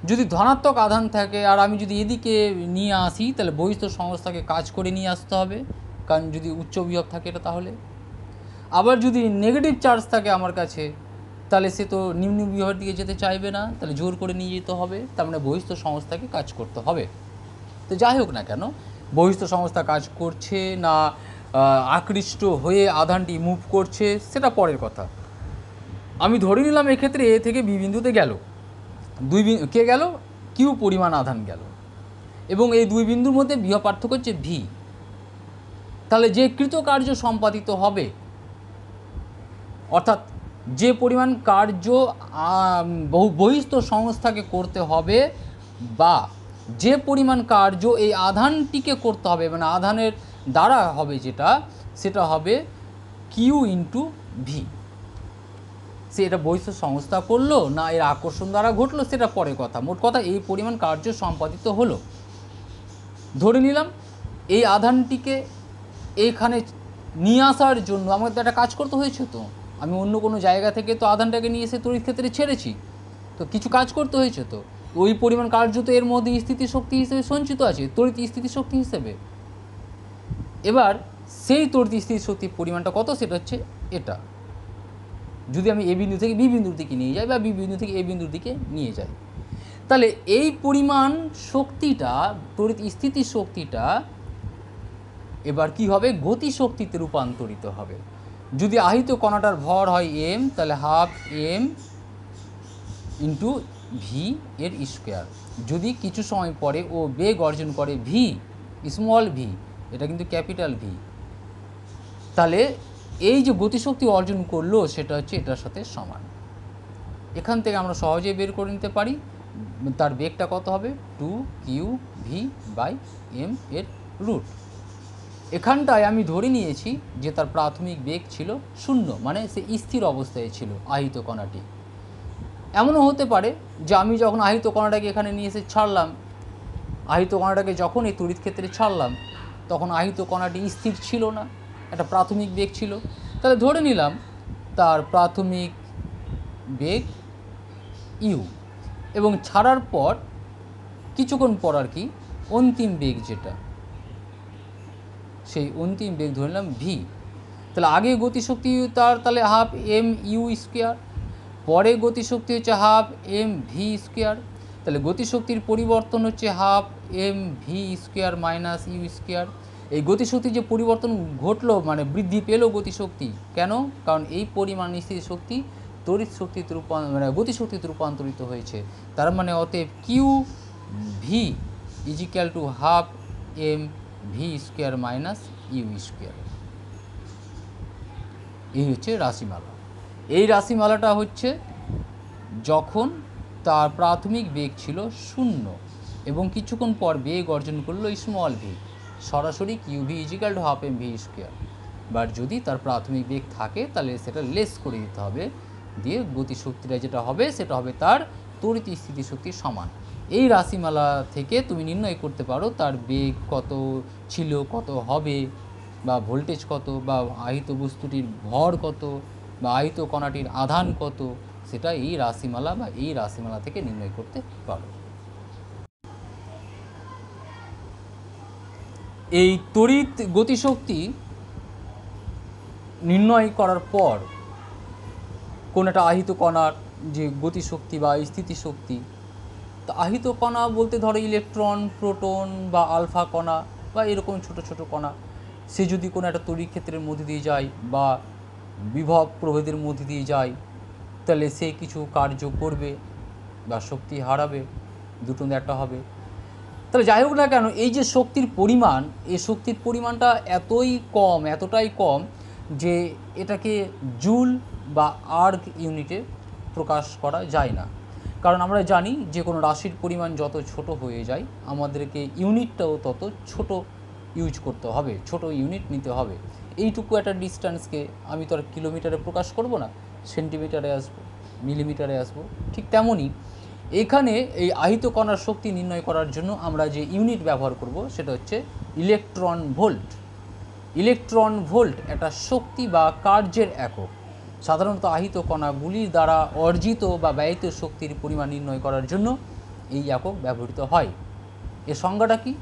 যদি ধনাত্মক আধান থাকে আর আমি যদি এদিকে নিয়ে আসি, তাহলে বহিস্থ সংস্থাকে কাজ করে নিয়ে আসতে হবে, কারণ যদি উচ্চ বিভব থাকে এটা। তাহলে আবার যদি নেগেটিভ চার্জ থাকে আমার কাছে, তাহলে সে তো নিম্ন বিভবের দিকে যেতে চাইবে না, তাহলে জোর করে নিয়ে যেতে হবে, তার মানে বহিস্থ সংস্থাকে কাজ করতে হবে। তো যাই হোক না কেন, বহিস্থ সংস্থা কাজ করছে না আকৃষ্ট হয়ে আধানটি মুভ করছে সেটা পরের কথা। আমি ধরে নিলাম এক্ষেত্রে এ থেকে বি বিন্দুতে গেল, কে গেল, কিউ পরিমাণ আধান গেল, এবং এই দুই বিন্দুর মধ্যে বিভব পার্থক্য হচ্ছে ভি। তাহলে যে কৃতকার্য সম্পাদিত হবে, অর্থাৎ যে পরিমাণ কার্য বহিস্থ সংস্থাকে করতে হবে বা যে পরিমাণ কার্য এই আধানটিকে করতে হবে, মানে আধানের দ্বারা হবে যেটা, সেটা হবে কিউ ইন্টু ভি। সে এটা বহিস্থ সংস্থা করলো না এর আকর্ষণ দ্বারা ঘটলো সেটা পরে কথা, মোট কথা এই পরিমাণ কার্য সম্পাদিত হলো। ধরে নিলাম এই আধানটিকে এইখানে নিয়ে আসার জন্য আমাকে তো একটা কাজ করতে হয়েছে, তো আমি অন্য কোনো জায়গা থেকে তো আধানটাকে নিয়ে এসে তড়িৎ ক্ষেত্রে ছেড়েছি, তো কিছু কাজ করতে হয়েছে, তো ওই পরিমাণ কার্য তো এর মধ্যে স্থিতিশক্তি হিসেবে সঞ্চিত আছে, তড়িৎ স্থিতিশক্তি হিসেবে। এবার সেই তড়িৎ স্থিতিশক্তির পরিমাণটা কত, সেটা হচ্ছে এটা। যদি আমি এ বিন্দু থেকে বি বিন্দুর দিকে নিয়ে যাই বা বি বিন্দু থেকে এ বিন্দুর দিকে নিয়ে যাই, তাহলে এই পরিমাণ শক্তিটা, তড়িৎ স্থিতিশক্তিটা এবার কি হবে, গতিশক্তিতে রূপান্তরিত হবে। যদি আহিত কণাটার ভর হয় এম, তাহলে হাফ এম ইন্টু ভি এর স্কোয়ার। যদি কিছু সময় পরে ও বেগ অর্জন করে ভি, স্মল ভি, এটা কিন্তু ক্যাপিটাল ভি, তাহলে এই যে গতিশক্তি অর্জন করলো সেটা হচ্ছে এটার সাথে সমান। এখান থেকে আমরা সহজেই বের করে নিতে পারি তার বেগটা কত হবে, 2qv/m এর রুট। এখানটায় আমি ধরে নিয়েছি যে তার প্রাথমিক বেগ ছিল 0, মানে সে স্থির অবস্থায় ছিল আহিত কণাটি। এমনও হতে পারে যে আমি যখন আহিত কণাটাকে এখানে নিয়ে এসে ছাড়লাম, আহিত কণাটাকে যখন এই তড়িৎ ক্ষেত্রে ছাড়লাম, তখন আহিত কণাটি স্থির ছিল না, একটা প্রাথমিক বেগ ছিল। তাহলে ধরে নিলাম তার প্রাথমিক বেগ ইউ, এবং ছাড়ার পর কিছুক্ষণ পর আর কি অন্তিম বেগ যেটা, সেই অন্তিম বেগ ধরে নিলাম ভি। তাহলে আগে গতিশক্তি তার তাহলে হাফ এম ইউ স্কোয়ার, পরে গতিশক্তি হচ্ছে হাফ এম ভি স্কোয়ার। তাহলে গতিশক্তির পরিবর্তন হচ্ছে half M V square minus U square. এই গতিশক্তির যে পরিবর্তন ঘটলো, মানে বৃদ্ধি পেল গতিশক্তি, কেন, কারণ এই পরিমাণ স্থিতিশক্তি তড়িৎ শক্তিতে মানে গতিশক্তিতে রূপান্তরিত হয়েছে। তার মানে অতএব Q V is equal to half M V square minus U square. এই হচ্ছে রাশিমালা। এই রাশিমালাটা হচ্ছে যখন তার প্রাথমিক বেগ ছিল 0 এবং কিছুক্ষণ পর বেগ অর্জন করলো স্মল ভি, সরাসরি Q V is equal to half M V square. But যদি তার প্রাথমিক বেগ থাকে তাহলে সেটা লেস করে দিতে হবে, দিয়ে গতিশক্তিটা যেটা হবে সেটা হবে তার তড়িৎ স্থিতিশক্তির সমান। এই রাশিমালা থেকে তুমি নির্ণয় করতে পারো তার বেগ কত ছিল, কত হবে, বা ভোল্টেজ কত, বা আহিত বস্তুটির ভর কত, বা আহিত কণাটির আধান কত, সেটা এই রাশিমালা বা এই রাশিমালা থেকে নির্ণয় করতে পারো। এই তড়িৎ গতিশক্তি নির্ণয় করার পর কোন একটা আহিত কণার যে গতিশক্তি বা স্থিতিশক্তি, তা আহিত কণা বলতে ধরো ইলেকট্রন, প্রোটন বা আলফা কণা বা এরকম ছোট ছোট কণা, সে যদি কোনো একটা তড়িৎ ক্ষেত্রের মধ্যে দিয়ে যায় বা বিভব প্রভেদের মধ্যে দিয়ে যায়, তাহলে সে কিছু কার্য করবে বা শক্তি হারাবে, দুটো একটা হবে। তাহলে যাই হোক না কেন, এই যে শক্তির পরিমাণ, এই শক্তির পরিমাণটা এতটাই কম যে এটাকে জুল বা আর্গ ইউনিটে প্রকাশ করা যায় না। কারণ আমরা জানি যে কোনো রাশির পরিমাণ যত ছোট হয়ে যায় আমাদেরকে ইউনিটটাও তত ছোট ইউজ করতে হবে, ছোট ইউনিট নিতে হবে। এইটুকু একটা ডিস্ট্যান্সকে আমি তো আর কিলোমিটারে প্রকাশ করব না, সেন্টিমিটারে আসবো, মিলিমিটারে আসবো। ঠিক তেমনই এখানে এই আহিত কণার শক্তি নির্ণয় করার জন্য আমরা যে ইউনিট ব্যবহার করব সেটা হচ্ছে ইলেকট্রন ভোল্ট। ইলেকট্রন ভোল্ট একটা শক্তি বা কার্যের একক। সাধারণত আহিত কণাগুলির দ্বারা অর্জিত বা ব্যয়িত শক্তির পরিমাণ নির্ণয় করার জন্য এই একক ব্যবহৃত হয়। এর সংজ্ঞাটা কি?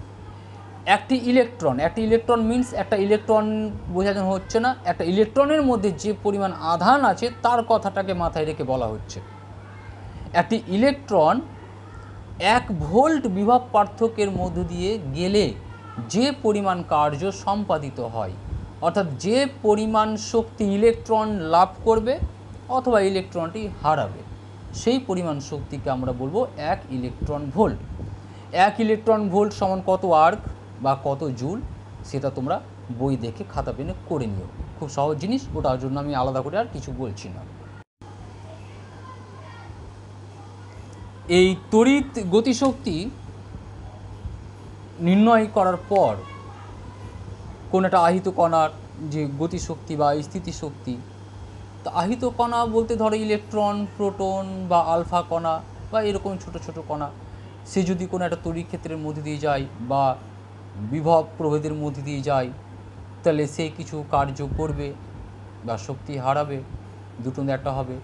একটি ইলেকট্রন মিন্স একটা ইলেকট্রন বোঝানো হচ্ছে না, একটা ইলেকট্রনের মধ্যে যে পরিমাণ আধান আছে তার কথাটাকে মাথায় রেখে বলা হচ্ছে। একটি ইলেকট্রন 1 ভোল্ট বিভব পার্থক্যের মধ্য দিয়ে গেলে যে পরিমাণ কার্য সম্পাদিত হয়, অর্থাৎ যে পরিমাণ শক্তি ইলেকট্রন লাভ করবে অথবা ইলেকট্রনটি হারাবে, সেই পরিমাণ শক্তিকে আমরা বলবো 1 ইলেকট্রন ভোল্ট। 1 ইলেকট্রন ভোল্ট সমান কত আর্ক বা কত জুল, সেটা তোমরা বই দেখে খাতা পেনে করে নিও, খুব সহজ জিনিস, ওটার জন্য আমি আলাদা করে আর কিছু বলছি না। এই তড়িৎ গতিশক্তি নির্ণয় করার পর কোন একটা আহিত কণার যে গতিশক্তি বা স্থিতিশক্তি, তা আহিত কণা বলতে ধরো ইলেকট্রন, প্রোটন বা আলফা কণা বা এরকম ছোট ছোট কণা, সে যদি কোনো একটা তড়িৎ ক্ষেত্রের মধ্যে দিয়ে যায় বা বিভব প্রভেদের মধ্যে দিয়ে যায়, তাহলে সে কিছু কার্য করবে বা শক্তি হারাবে, দুটো একটা হবে।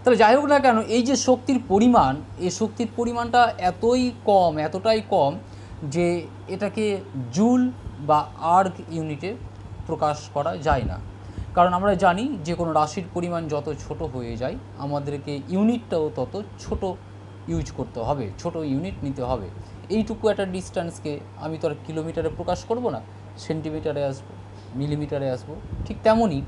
তাহলে যাই হোক না কেন, এই যে শক্তির পরিমাণ, এই শক্তির পরিমাণটা এতটাই কম যে এটাকে জুল বা আর্গ ইউনিটে প্রকাশ করা যায় না। কারণ আমরা জানি যে কোনো রাশির পরিমাণ যত ছোট হয়ে যায় আমাদেরকে ইউনিটটাও তত ছোট ইউজ করতে হবে, ছোট ইউনিট নিতে হবে। এইটুকু একটা ডিস্ট্যান্সকে আমি তো আর কিলোমিটারে প্রকাশ করব না, সেন্টিমিটারে আসবো, মিলিমিটারে আসবো। ঠিক তেমনই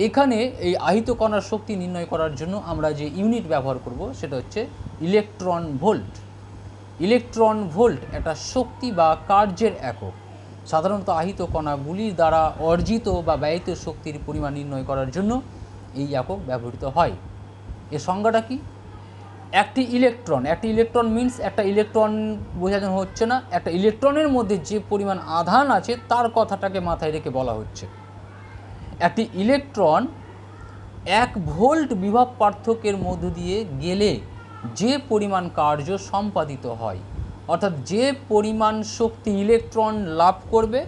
এখানে এই আহিত কণার শক্তি নির্ণয় করার জন্য আমরা যে ইউনিট ব্যবহার করব সেটা হচ্ছে ইলেকট্রন ভোল্ট। ইলেকট্রন ভোল্ট একটা শক্তি বা কার্যের একক। সাধারণত আহিত কণাগুলির দ্বারা অর্জিত বা ব্যয়িত শক্তির পরিমাণ নির্ণয় করার জন্য এই একক ব্যবহৃত হয়। এর সংজ্ঞাটা কি? একটি ইলেকট্রন মিন্স একটা ইলেকট্রন বোঝানো হচ্ছে না, একটা ইলেকট্রনের মধ্যে যে পরিমাণ আধান আছে তার কথাটাকে মাথায় রেখে বলা হচ্ছে। একটি ইলেকট্রন 1 ভোল্ট বিভব পার্থক্যের মধ্য দিয়ে গেলে যে পরিমাণ কার্য সম্পাদিত হয়, অর্থাৎ যে পরিমাণ শক্তি ইলেকট্রন লাভ করবে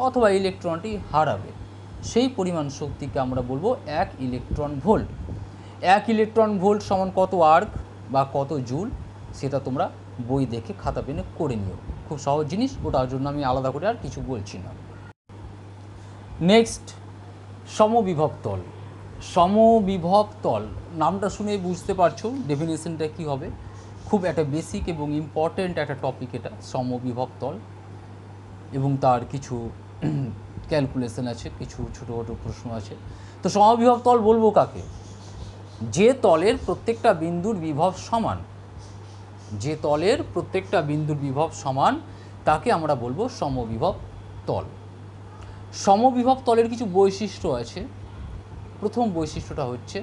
অথবা ইলেকট্রনটি হারাবে, সেই পরিমাণ শক্তিকে আমরা বলবো 1 ইলেকট্রন ভোল্ট। 1 ইলেকট্রন ভোল্ট সমান কত আর্ক বা কত জুল, সেটা তোমরা বই দেখে খাতা পেনে করে নিও, খুব সহজ জিনিস, ওটার জন্য আমি আলাদা করে আর কিছু বলছি না। নেক্সট, সমবিভব তল। সমবিভব তল নামটা শুনে বুঝতে পারছো ডেফিনেশনটা কী হবে। খুব একটা বেসিক এবং ইম্পর্ট্যান্ট একটা টপিক এটা, সমবিভব তল, এবং তার কিছু ক্যালকুলেশন আছে, কিছু ছোটো প্রশ্ন আছে। তো সমবিভব তল বলবো কাকে? যে তলের প্রত্যেকটা বিন্দুর বিভব সমান, যে তলের প্রত্যেকটা বিন্দুর বিভব সমান তাকে আমরা বলবো সমবিভব তল। সমবিভব তলের কিছু বৈশিষ্ট্য আছে। প্রথম বৈশিষ্ট্যটা হচ্ছে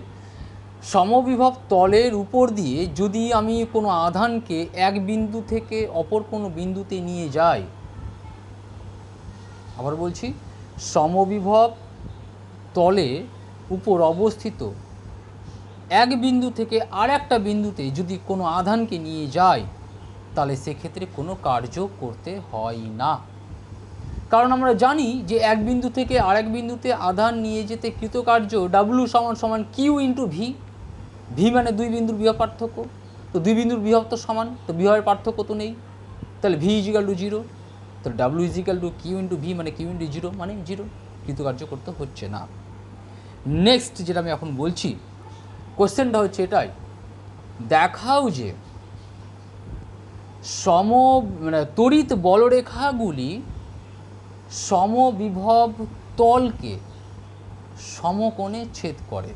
সমবিভব তলের উপর দিয়ে যদি আমি কোনো আধানকে এক বিন্দু থেকে অপর কোনো বিন্দুতে নিয়ে যাই, আবার বলছি, সমবিভব তলে উপর অবস্থিত এক বিন্দু থেকে আর একটা বিন্দুতে যদি কোনো আধানকে নিয়ে যায়, তাহলে সেক্ষেত্রে কোনো কার্য করতে হয় না। কারণ আমরা জানি যে এক বিন্দু থেকে আরেক বিন্দুতে আধান নিয়ে যেতে কৃতকার্য ডাব্লু সমান সমান কিউ ইন্টু ভি। ভি মানে দুই বিন্দুর বিভব পার্থক্য, তো দুই বিন্দুর বিভব তো সমান, তো বিভবের পার্থক্য তো নেই, তাহলে ভি ইজিক্যাল টু জিরো। তো W is equal to Q into V মানে কিউ ইন্টু জিরো মানে জিরো, কৃতকার্য করতে হচ্ছে না। নেক্সট যেটা আমি এখন বলছি, কোশ্চেনটা হচ্ছে এটাই, দেখাও যে তড়িৎ বলরেখাগুলি সমবিভব তলকে সমকোণে ছেদ করে।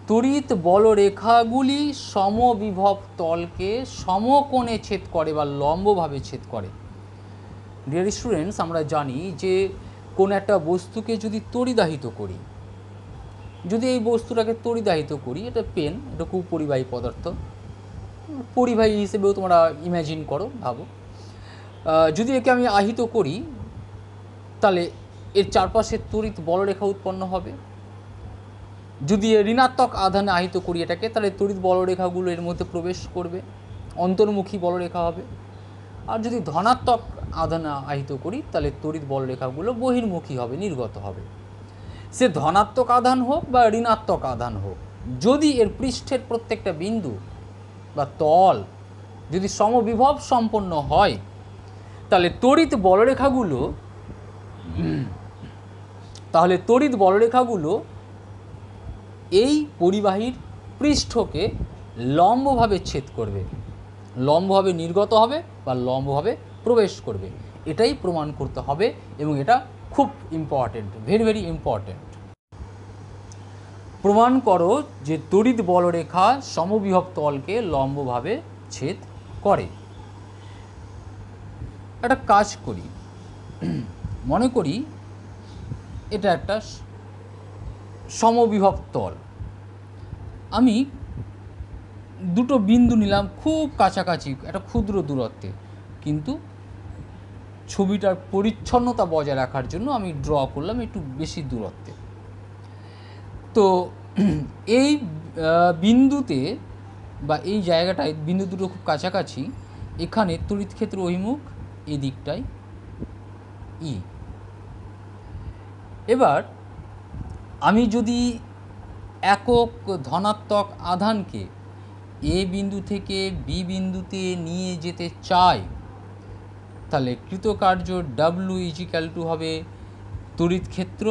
তড়িৎ বলরেখাগুলি সমবিভব তলকে সমকোণে ছেদ করে বা লম্বভাবে ছেদ করে। ডিয়ার স্টুডেন্টস, আমরা জানি যে কোন একটা বস্তুকে যদি তড়িদাহিত করি, যদি এই বস্তুটাকে তড়িদাহিত করি, এটা পেন, এটা খুব পরিবাহী পদার্থ, পরিবাহী হিসেবেও তোমরা ইম্যাজিন করো, ভাবো। যদি একে আমি আহিত করি, তাহলে এর চারপাশে তড়িৎ বলরেখা উৎপন্ন হবে। যদি ঋণাত্মক আধানে আহিত করি এটাকে, তাহলে তড়িৎ বলরেখাগুলো এর মধ্যে প্রবেশ করবে, অন্তর্মুখী বলরেখা হবে। আর যদি ধনাত্মক আধানে আহিত করি, তাহলে তড়িৎ বলরেখাগুলো বহির্মুখী হবে, নির্গত হবে। সে ধনাত্মক আধান হোক বা ঋণাত্মক আধান হোক, যদি এর পৃষ্ঠের প্রত্যেকটা বিন্দু বা তল যদি সমবিভব সম্পন্ন হয়, তাহলে তড়িৎ বলরেখাগুলো এই পরিবাহীর পৃষ্ঠকে লম্বভাবে ছেদ করবে, লম্বভাবে নির্গত হবে বা লম্বভাবে প্রবেশ করবে। এটাই প্রমাণ করতে হবে এবং এটা খুব ইম্পর্টেন্ট, ভেরি ভেরি ইম্পর্টেন্ট। প্রমাণ করো যে তড়িৎ বলরেখা সমবিভব তলকে লম্বভাবে ছেদ করে। একটা কাজ করি, মনে করি এটা একটা সমবিভব তল। আমি দুটো বিন্দু নিলাম খুব কাছাকাছি, একটা ক্ষুদ্র দূরত্বে, কিন্তু ছবিটার পরিচ্ছন্নতা বজায় রাখার জন্য আমি ড্র করলাম একটু বেশি দূরত্বে। তো এই বিন্দুতে বা এই জায়গাটায় বিন্দু দুটো খুব কাছাকাছি, এখানে তড়িৎ ক্ষেত্র অভিমুখ এই দিকটায় ই। এবার আমি যদি একক ধনাত্মক আধানকে এ বিন্দু থেকে বি বিন্দুতে নিয়ে যেতে চাই, তাহলে কৃতকার্য ডাব্লু ইজিক্যাল টু হবে তড়িৎ ক্ষেত্র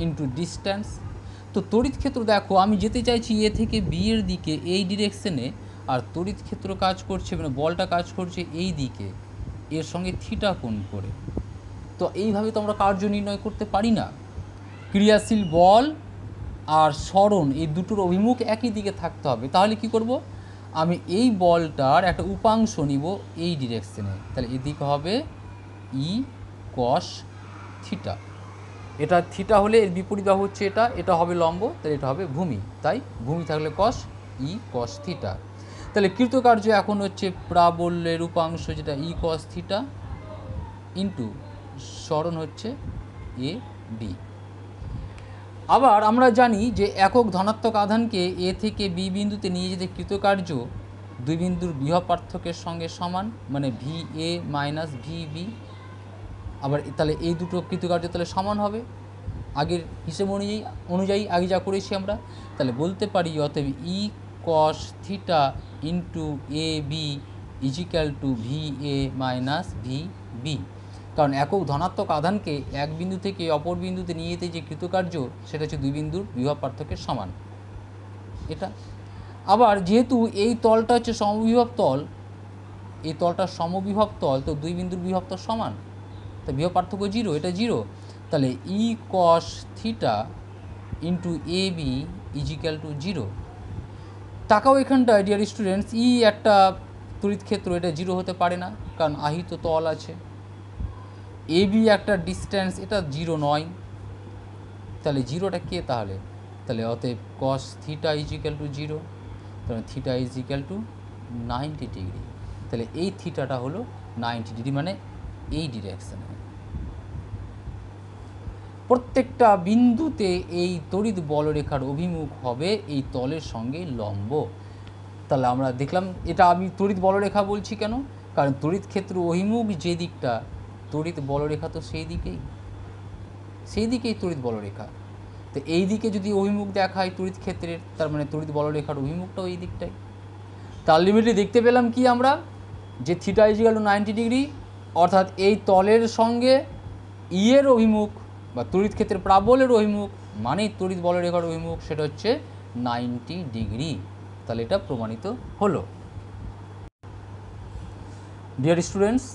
ইন্টু ডিস্ট্যান্স। তো তড়িৎ ক্ষেত্র দেখো, আমি যেতে চাইছি এ থেকে বি এর দিকে এই ডিরেকশনে, আর তড়িৎ ক্ষেত্র কাজ করছে মানে বলটা কাজ করছে এই দিকে, এর সঙ্গে থিটা কোণ করে। তো এইভাবে তো আমরা কার্য নির্ণয় করতে পারি না। ক্রিয়াশীল বল আর সরণ এই দুটোর অভিমুখ একই দিকে থাকতে হবে। তাহলে কি করব, আমি এই বলটার একটা উপাংশ নিব এই ডিরেকশনে, তাহলে এদিকে হবে ই কস থিটা। এটা থিটা হলে এর বিপরীত হচ্ছে এটা, এটা হবে লম্ব, তাহলে এটা হবে ভূমি, তাই ভূমি থাকলে কস ই কস থিটা। তাহলে কৃতকার্য এখন হচ্ছে প্রাবল্যের উপাংশ যেটা ই কস থিটা ইন্টু সরণ হচ্ছে এ বি। আবার আমরা জানি যে একক ধনাত্মক আধানকে এ থেকে বি বিন্দুতে নিয়ে যেতে কৃতকার্য দুই বিন্দুর বিভব পার্থক্যের সঙ্গে সমান, মানে V A minus V B. আবার তাহলে এই দুটো কৃতকার্য তাহলে সমান হবে আগের হিসেব অনুযায়ী আগে যা করেছি আমরা। তাহলে বলতে পারি অতএব E cos theta into A B is equal to V A minus V B. কারণ একক ধনাত্মক আধানকে এক বিন্দু থেকে অপর বিন্দুতে নিয়ে যেতে যে কৃতকার্য সেটা হচ্ছে দুই বিন্দুর বিভব পার্থক্যের সমান এটা। আবার যেহেতু এই তলটা হচ্ছে সমবিভব তল, এই তলটা সমবিভব তল, তো দুই বিন্দুর বিভব তো সমান, তো বিভব পার্থক্য জিরো, এটা জিরো। তাহলে ই cos theta into A B is equal to zero. তাকাও এখানটায় ডিয়ার স্টুডেন্টস, ই একটা তড়িৎ ক্ষেত্র, এটা জিরো হতে পারে না, কারণ আহিত তল আছে। এ বি একটা ডিস্ট্যান্স, এটা জিরো নয়, তাহলে জিরোটা কে তাহলে? তাহলে অতএব cos theta is equal to zero, তাহলে theta is equal to 90 degree. তাহলে এই থিটাটা হলো 90 ডিগ্রি, মানে এই ডিরেকশানে। প্রত্যেকটা বিন্দুতে এই তড়িৎ বলরেখার অভিমুখ হবে এই তলের সঙ্গে লম্ব। তাহলে আমরা দেখলাম, এটা আমি তড়িৎ বলরেখা বলছি কেন? কারণ তড়িৎ ক্ষেত্র অভিমুখ যে দিকটা, তড়িৎ বলরেখা তো সেই দিকেই তড়িৎ বলরেখা। তো এই দিকে যদি অভিমুখ দেখায় তড়িৎ ক্ষেত্রের, তার মানে তড়িৎ বলরেখার অভিমুখটাও এই দিকটাই। তো আলটিমেটলি দেখতে পেলাম কি আমরা, যে theta is equal two 90 degree, অর্থাৎ এই তলের সঙ্গে ই এর অভিমুখ বা তড়িৎ ক্ষেত্রের প্রাবল্যের অভিমুখ মানেই তড়িৎ বলরেখার অভিমুখ, সেটা হচ্ছে 90 ডিগ্রি। তাহলে এটা প্রমাণিত হলো। ডিয়ার স্টুডেন্টস,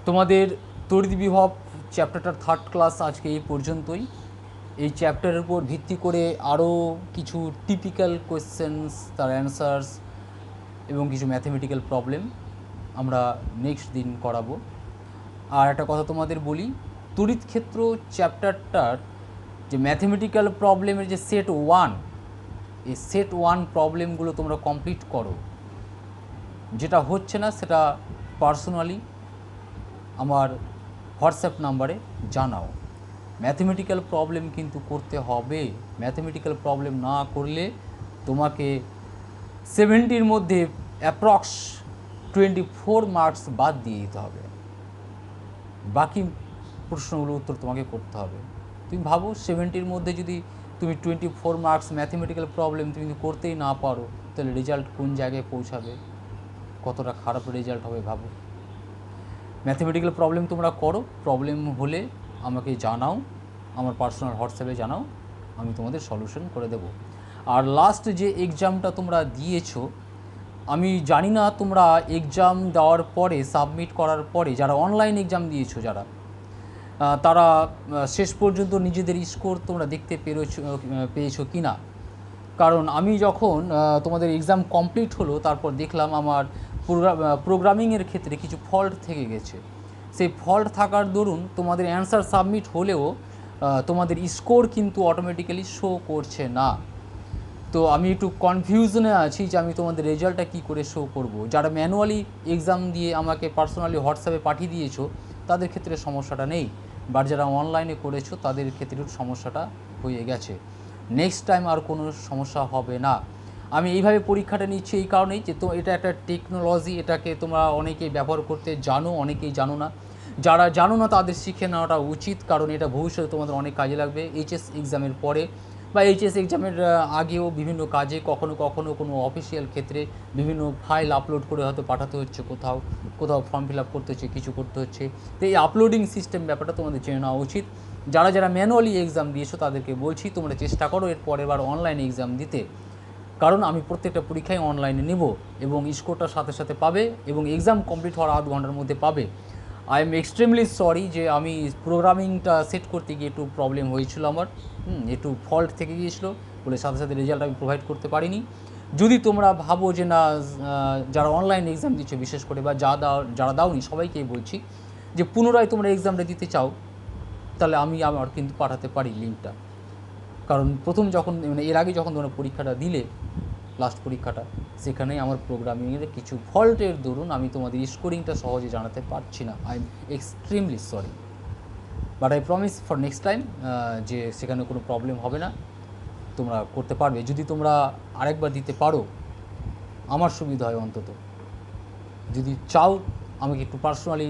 তোমাদের তড়িৎ বিভব চ্যাপ্টারটার 3rd ক্লাস আজকে এই পর্যন্তই। এই চ্যাপ্টারের উপর ভিত্তি করে আরও কিছু টিপিক্যাল কোয়েশ্চেন্স, তার অ্যান্সার্স এবং কিছু ম্যাথমেটিক্যাল প্রবলেম আমরা নেক্সট দিন করাবো। আর একটা কথা তোমাদের বলি, তড়িৎ ক্ষেত্র চ্যাপ্টারটার যে ম্যাথমেটিক্যাল প্রবলেমের যে সেট 1, এই সেট 1 প্রবলেমগুলো তোমরা কমপ্লিট করো। যেটা হচ্ছে না সেটা পার্সোনালি আমার হোয়াটসঅ্যাপ নাম্বারে জানাও। ম্যাথমেটিক্যাল প্রবলেম কিন্তু করতে হবে। ম্যাথমেটিক্যাল প্রবলেম না করলে তোমাকে 70-র মধ্যে অ্যাপ্রক্স 24 মার্কস বাদ দিয়ে দিতে হবে। বাকি প্রশ্নগুলোর উত্তর তোমাকে করতে হবে। তুমি ভাবো 70-র মধ্যে যদি তুমি 24 মার্কস ম্যাথমেটিক্যাল প্রবলেম তুমি করতেই না পারো, তাহলে রেজাল্ট কোন জায়গায় পৌঁছাবে, কতটা খারাপ রেজাল্ট হবে ভাবো। ম্যাথমেটিক্যাল প্রবলেম তোমরা করো, প্রবলেম হলে আমাকে জানাও, আমার পার্সোনাল হোয়াটসঅ্যাপে জানাও, আমি তোমাদের সলিউশন করে দেব। আর লাস্ট যে এক্সামটা তোমরা দিয়েছো, আমি জানি না তোমরা এক্সাম দেওয়ার পরে, সাবমিট করার পরে যারা অনলাইন এক্সাম দিয়েছো যারা, তারা শেষ পর্যন্ত নিজেদের স্কোর তোমরা দেখতে পেয়েছো কি না। কারণ আমি যখন তোমাদের এক্সাম কমপ্লিট হলো, তারপর দেখলাম আমার প্রোগ্রামিংয়ের ক্ষেত্রে কিছু ফল্ট থেকে গেছে। সেই ফল্ট থাকার দরুন তোমাদের অ্যান্সার সাবমিট হলেও তোমাদের স্কোর কিন্তু অটোমেটিক্যালি শো করছে না। তো আমি একটু কনফিউশনে আছি যে আমি তোমাদের রেজাল্টটা কী করে শো করব। যারা ম্যানুয়ালি এক্সাম দিয়ে আমাকে পার্সোনালি হোয়াটসঅ্যাপে পাঠিয়ে দিয়েছো তাদের ক্ষেত্রে সমস্যাটা নেই, বাট যারা অনলাইনে করেছো তাদের ক্ষেত্রে সমস্যাটা হয়ে গেছে। নেক্সট টাইম আর কোনো সমস্যা হবে না। আমি এইভাবে পরীক্ষাটা নিচ্ছি এই কারণেই যে তো এটা একটা টেকনোলজি, এটাকে তোমরা অনেকেই ব্যবহার করতে জানো, অনেকেই জানো না। যারা জানো না তাদের শিখে নেওয়াটা উচিত, কারণ এটা ভবিষ্যতে তোমাদের অনেক কাজে লাগবে। এইচএস এক্সামের পরে বা এইচএস এক্সামের আগেও বিভিন্ন কাজে, কখনো কখনো কোনো অফিসিয়াল ক্ষেত্রে বিভিন্ন ফাইল আপলোড করে হয়তো পাঠাতে হচ্ছে, কোথাও ফর্ম ফিল আপ করতে হচ্ছে, কিছু করতে হচ্ছে। তো এই আপলোডিং সিস্টেম ব্যাপারটা তোমাদের জেনে নেওয়া উচিত। যারা ম্যানুয়ালি এক্সাম দিয়েছো তাদেরকে বলছি তোমরা চেষ্টা করো এর পরের বার অনলাইনে এক্সাম দিতে, কারণ আমি প্রত্যেকটা পরীক্ষায় অনলাইনে নেব এবং স্কোরটার সাথে সাথে পাবে এবং এক্সাম কমপ্লিট হওয়ার আধ ঘন্টার মধ্যে পাবে। আই এম এক্সট্রিমলি সরি যে আমি প্রোগ্রামিংটা সেট করতে গিয়ে একটু প্রবলেম হয়েছিল, আমার একটু ফল্ট থেকে গিয়েছিলো বলে সাথে সাথে রেজাল্ট আমি প্রোভাইড করতে পারিনি। যদি তোমরা ভাবো যে না, যারা অনলাইন এক্সাম দিচ্ছ বিশেষ করে বা যারা দাওনি সবাইকেই বলছি যে পুনরায় তোমরা এক্সামটা দিতে চাও, তাহলে আমি আমার কিন্তু পাঠাতে পারি লিঙ্কটা। কারণ প্রথম যখন মানে এর আগে যখন তোমরা পরীক্ষাটা দিলে, লাস্ট পরীক্ষাটা, সেখানেই আমার প্রোগ্রামিংয়ের কিছু ফল্টের দরুন আমি তোমাদের স্কোরিংটা সহজে জানাতে পারছি না। I am extremely sorry, but I promise for next time যে সেখানে কোনো প্রবলেম হবে না, তোমরা করতে পারবে। যদি তোমরা আরেকবার দিতে পারো আমার সুবিধা হয়, অন্তত যদি চাও আমাকে একটু পার্সোনালি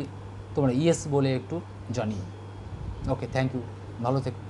তোমরা ইয়েস বলে একটু জানিও। ওকে, থ্যাংক ইউ, ভালো থেকো।